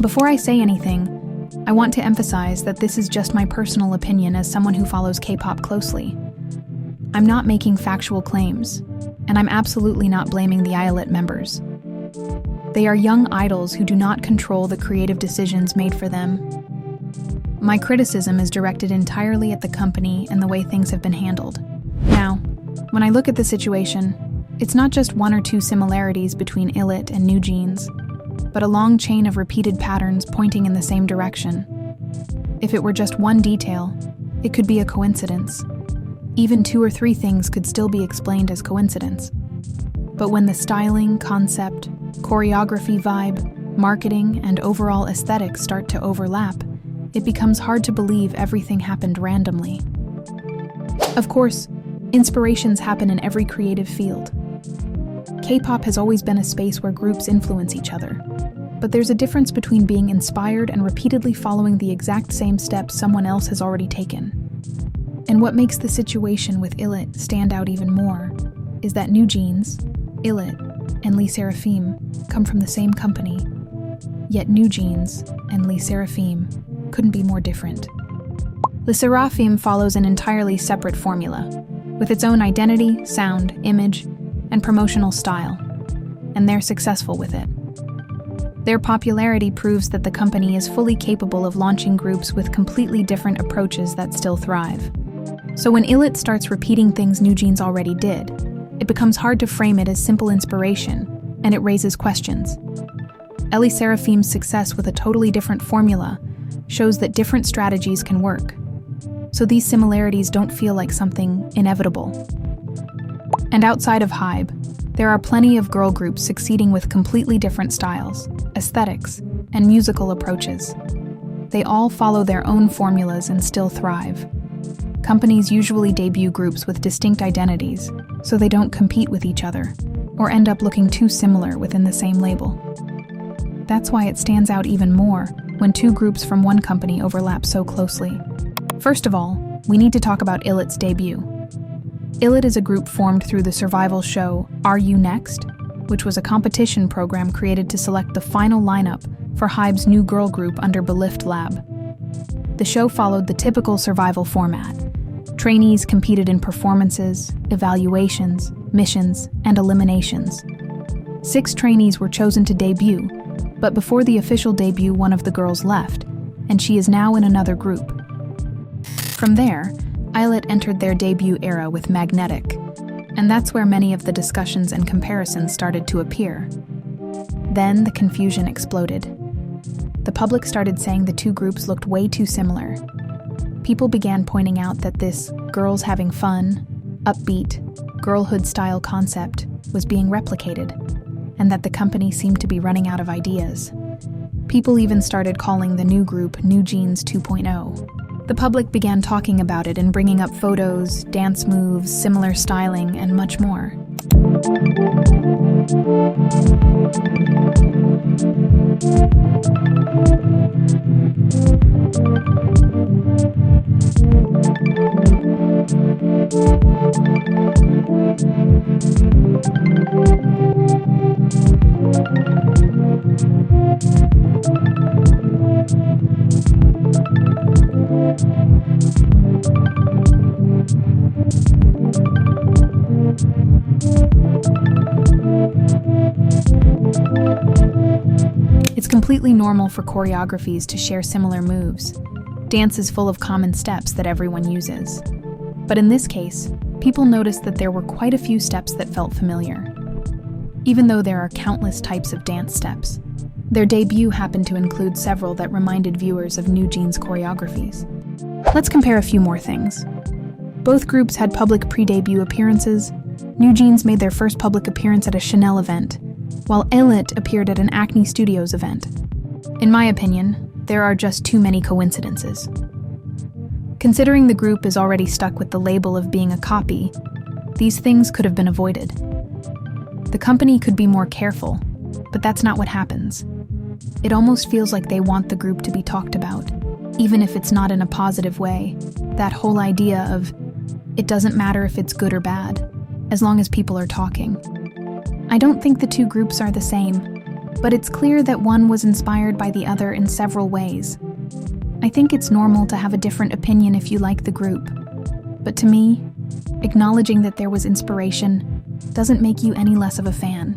Before I say anything, I want to emphasize that this is just my personal opinion as someone who follows K-pop closely. I'm not making factual claims, and I'm absolutely not blaming the ILLIT members. They are young idols who do not control the creative decisions made for them. My criticism is directed entirely at the company and the way things have been handled. Now, when I look at the situation, it's not just one or two similarities between ILLIT and NewJeans, but a long chain of repeated patterns pointing in the same direction. If it were just one detail, it could be a coincidence. Even 2 or 3 things could still be explained as coincidence. But when the styling, concept, choreography vibe, marketing, and overall aesthetics start to overlap, it becomes hard to believe everything happened randomly. Of course, inspirations happen in every creative field. K-pop has always been a space where groups influence each other. But there's a difference between being inspired and repeatedly following the exact same steps someone else has already taken. And what makes the situation with ILLIT stand out even more is that NewJeans, ILLIT, and LE SSERAFIM come from the same company. Yet NewJeans and LE SSERAFIM couldn't be more different. LE SSERAFIM follows an entirely separate formula, with its own identity, sound, image, and promotional style, and they're successful with it. Their popularity proves that the company is fully capable of launching groups with completely different approaches that still thrive. So when ILLIT starts repeating things NewJeans already did, it becomes hard to frame it as simple inspiration, and it raises questions. LE SSERAFIM's success with a totally different formula shows that different strategies can work. So these similarities don't feel like something inevitable. And outside of HYBE, there are plenty of girl groups succeeding with completely different styles, aesthetics, and musical approaches. They all follow their own formulas and still thrive. Companies usually debut groups with distinct identities, so they don't compete with each other, or end up looking too similar within the same label. That's why it stands out even more when 2 groups from one company overlap so closely. First of all, we need to talk about ILLIT's debut. ILLIT is a group formed through the survival show Are You Next?, which was a competition program created to select the final lineup for HYBE's new girl group under Belift Lab. The show followed the typical survival format. Trainees competed in performances, evaluations, missions, and eliminations. 6 trainees were chosen to debut, but before the official debut, one of the girls left, and she is now in another group. From there, ILLIT entered their debut era with Magnetic, and that's where many of the discussions and comparisons started to appear. Then the confusion exploded. The public started saying the 2 groups looked way too similar. People began pointing out that this girls having fun, upbeat, girlhood-style concept was being replicated, and that the company seemed to be running out of ideas. People even started calling the new group NewJeans 2.0. The public began talking about it and bringing up photos, dance moves, similar styling, and much more. It's completely normal for choreographies to share similar moves. Dance is full of common steps that everyone uses. But in this case, people noticed that there were quite a few steps that felt familiar. Even though there are countless types of dance steps, their debut happened to include several that reminded viewers of NewJeans choreographies. Let's compare a few more things. Both groups had public pre-debut appearances. NewJeans made their first public appearance at a Chanel event, while ILLIT appeared at an Acne Studios event. In my opinion, there are just too many coincidences. Considering the group is already stuck with the label of being a copy, these things could have been avoided. The company could be more careful, but that's not what happens. It almost feels like they want the group to be talked about, even if it's not in a positive way. That whole idea of, it doesn't matter if it's good or bad, as long as people are talking. I don't think the 2 groups are the same. but it's clear that one was inspired by the other in several ways. I think it's normal to have a different opinion if you like the group. But to me, acknowledging that there was inspiration doesn't make you any less of a fan.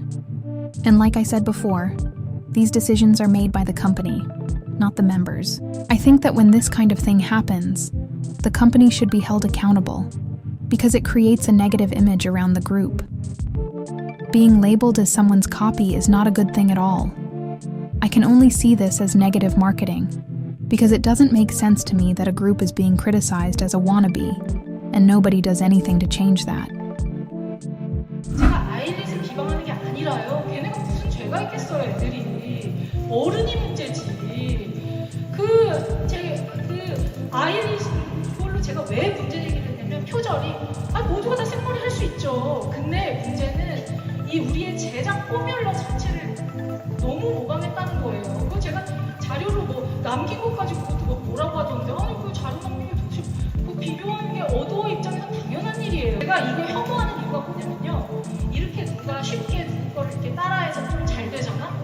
And like I said before, these decisions are made by the company, not the members. I think that when this kind of thing happens, the company should be held accountable, because it creates a negative image around the group. Being labeled as someone's copy is not a good thing at all. I can only see this as negative marketing, because it doesn't make sense to me that a group is being criticized as a wannabe, and nobody does anything to change that. 제가 아일릿을 비방하는 게 아니라요. 걔네가 무슨 죄가 있겠어요, 애들이. 어른이 문제지. 아일릿 이걸로 제가 왜 문제 제기를 했냐면 표절이 모두가 다 생머리 할 수 있죠. 근데 문제는 이 우리의 제작 포뮬러 자체를 너무 모방했다는 거예요. 그거 제가 자료로 남긴 것 가지고 누가 뭐라고 하던데 그 자료 남긴 게 도대체 비교하는 게 어두워 입장에서 당연한 일이에요. 제가 이걸 혐오하는 이유가 뭐냐면요. 이렇게 누가 쉽게 누구 거를 이렇게 따라해서 좀 잘 되잖아?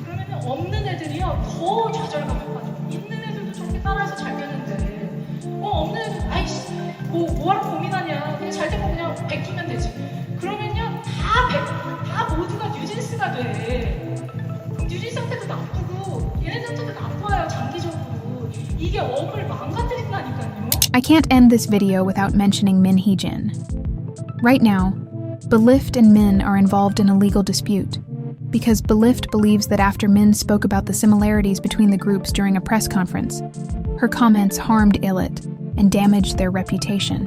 그러면 없는 애들이요 더 좌절감을 빠져. 있는 애들도 저렇게 따라해서 잘 되는데 없는 애들 아이씨 뭐하러 고민하냐. 그냥 잘 된 거 그냥 100 주면 되지. 그러면요 다 모두가 뉴진스가 돼. 뉴진스한테도 나쁘고 얘네들한테도 나빠요 장기적으로. 이게 업을 망가뜨린다니까요. I can't end this video without mentioning Min Hee-jin. Right now, Bellift and Min are involved in a legal dispute, because Bellift believes that after Min spoke about the similarities between the groups during a press conference, her comments harmed ILLIT and damaged their reputation.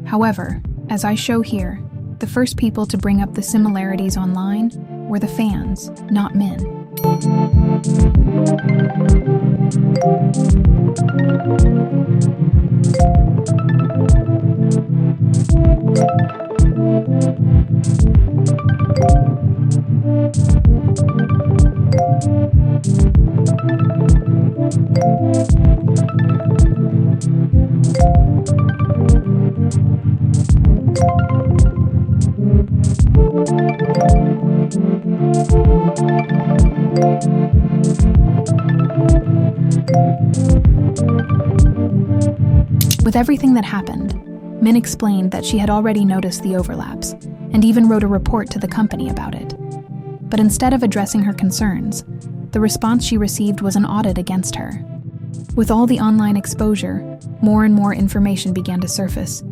However, as I show here, the first people to bring up the similarities online were the fans, not Min. With everything that happened, Min explained that she had already noticed the overlaps, and even wrote a report to the company about it. But instead of addressing her concerns, the response she received was an audit against her. With all the online exposure, more and more information began to surface,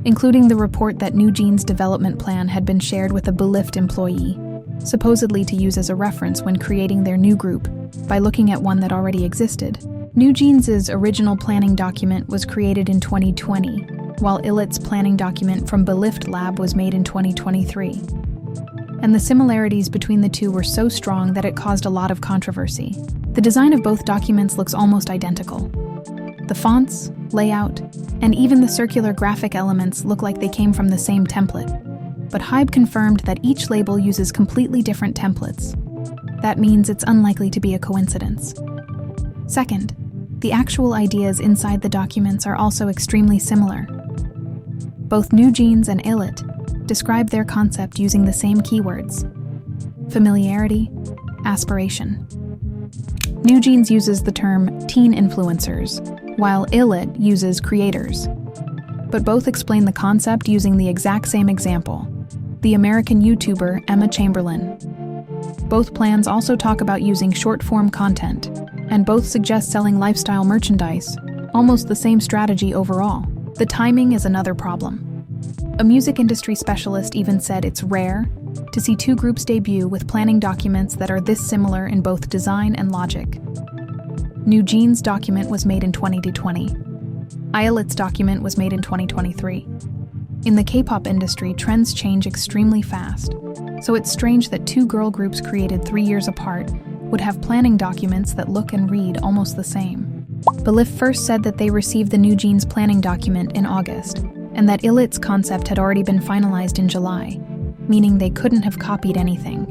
including the report that NewJeans' development plan had been shared with a Bellift employee, supposedly to use as a reference when creating their new group by looking at one that already existed. NewJeans' original planning document was created in 2020, while ILLIT's planning document from Bellift Lab was made in 2023. And the similarities between the two were so strong that it caused a lot of controversy. The design of both documents looks almost identical. The fonts, layout, and even the circular graphic elements look like they came from the same template. But Hybe confirmed that each label uses completely different templates. That means it's unlikely to be a coincidence. Second, the actual ideas inside the documents are also extremely similar. Both NewJeans and ILLIT describe their concept using the same keywords: familiarity, aspiration. NewJeans uses the term teen influencers, while ILLIT uses creators. But both explain the concept using the exact same example: the American YouTuber Emma Chamberlain. Both plans also talk about using short-form content, and both suggest selling lifestyle merchandise, almost the same strategy overall. The timing is another problem. A music industry specialist even said it's rare to see two groups debut with planning documents that are this similar in both design and logic. NewJeans' document was made in 2020. ILLIT's document was made in 2023. In the K-pop industry, trends change extremely fast, so it's strange that two girl groups created 3 years apart would have planning documents that look and read almost the same. Bellift first said that they received the NewJeans planning document in August, and that ILLIT's concept had already been finalized in July, meaning they couldn't have copied anything.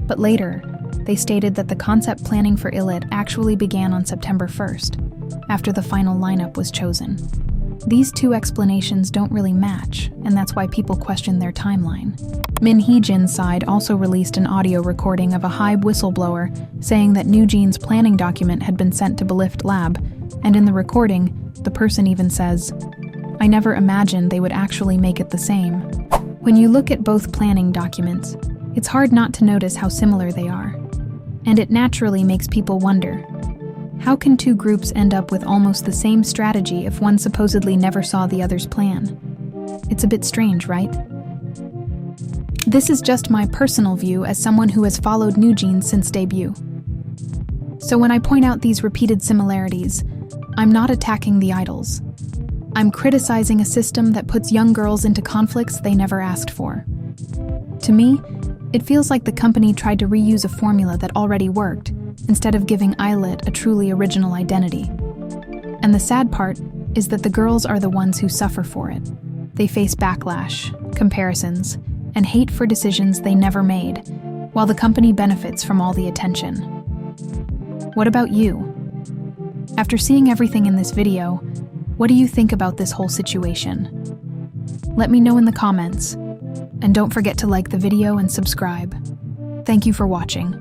But later, they stated that the concept planning for ILLIT actually began on September 1st, after the final lineup was chosen. These two explanations don't really match, and that's why people question their timeline. Min Hee-jin's side also released an audio recording of a HYBE whistleblower saying that NewJeans' planning document had been sent to Belift Lab, and in the recording, the person even says, "I never imagined they would actually make it the same." When you look at both planning documents, it's hard not to notice how similar they are. And it naturally makes people wonder, how can two groups end up with almost the same strategy if one supposedly never saw the other's plan? It's a bit strange, right? This is just my personal view as someone who has followed NewJeans since debut. So when I point out these repeated similarities, I'm not attacking the idols. I'm criticizing a system that puts young girls into conflicts they never asked for. To me, it feels like the company tried to reuse a formula that already worked, instead of giving ILLIT a truly original identity. And the sad part is that the girls are the ones who suffer for it. They face backlash, comparisons, and hate for decisions they never made, while the company benefits from all the attention. What about you? After seeing everything in this video, what do you think about this whole situation? Let me know in the comments, and don't forget to like the video and subscribe. Thank you for watching.